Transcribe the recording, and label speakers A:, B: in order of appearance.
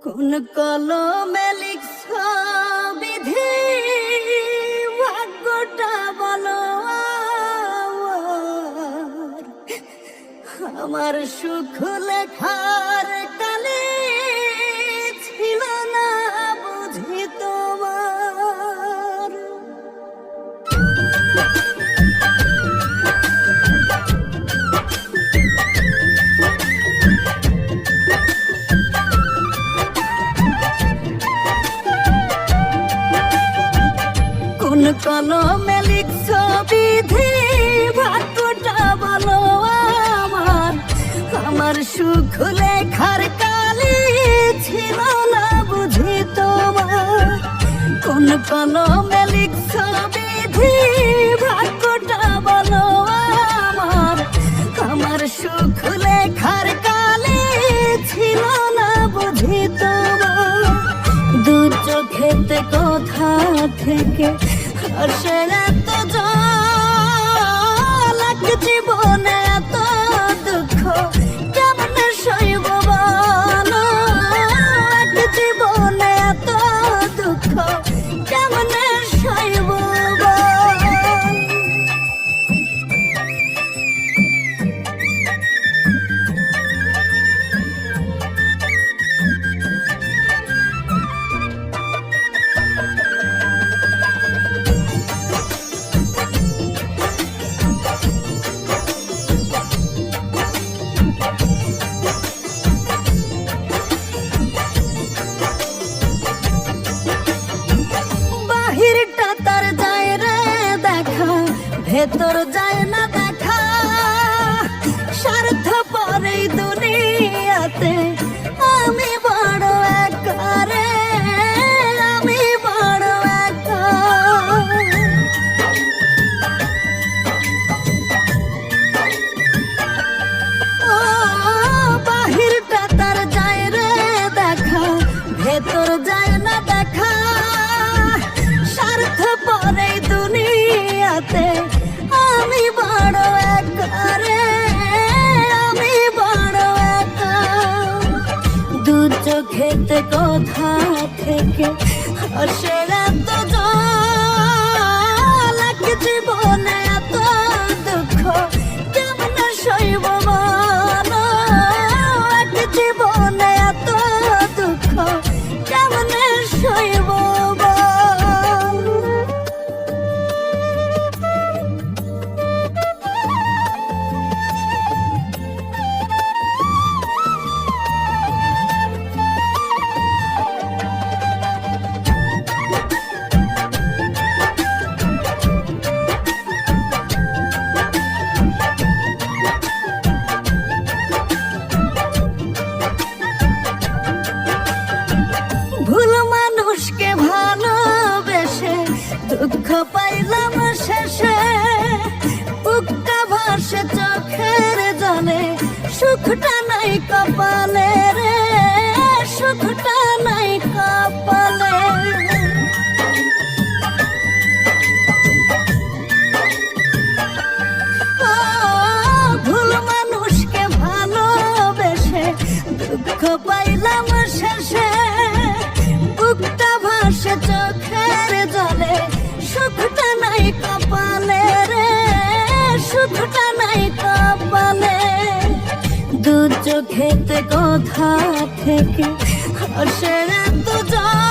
A: কোন কলমে লিখছ বিধি ভাগ্যটা বলো আমার সুখ লেখার কালে ছিল না বুঝি তোমার। কোন কলমে লিখছ বিধি ভাগ্যটা বলো আমার সুখ লেখার কালে ছিল না বুঝি তোমার। কোন কলমে লিখছ বিধি ভাগ্যটা বলো আমার সুখ লেখার কালে ছিল না বুঝি তোমার। দু চোখেতে কথা থেকে আসে এত জল জীবনে এত দুঃখ কেমনে সইব বলো জীবনে এত দুঃখ কেমনে সইব বল। ভেতর যায় না দেখা স্বার্থ পরে দুনিয়াতে আমি বড় একা রে আমি বড় একা। ও বাহিরটা তার যায় রে দেখা ভেতর যায় না দেখা স্বার্থ পরে দুনিয়াতে আমি বড় একা রে আমি বড় একা। দু চোখেতে কথা থেকে আসে এত জল জীবনে এত দুঃখ কেমনে সইব বলো জীবনে এত দুঃখ কেমনে সইব বল। মানুষকে ভালোবেসে দুঃখ পাইলাম শেষে বুকটা ভাসে চোখের জলে সুখটা নাই কপালে রে সুখটা নাই কপালে। ভুল মানুষকে ভালোবেসে দুঃখ পাইলাম শেষে বুকটা ভাসে চোখের জলে সুখটা নাই কপালে রে সুখটা নাই কপালে। দু চোখেতে কথা থেকে আসে এত জল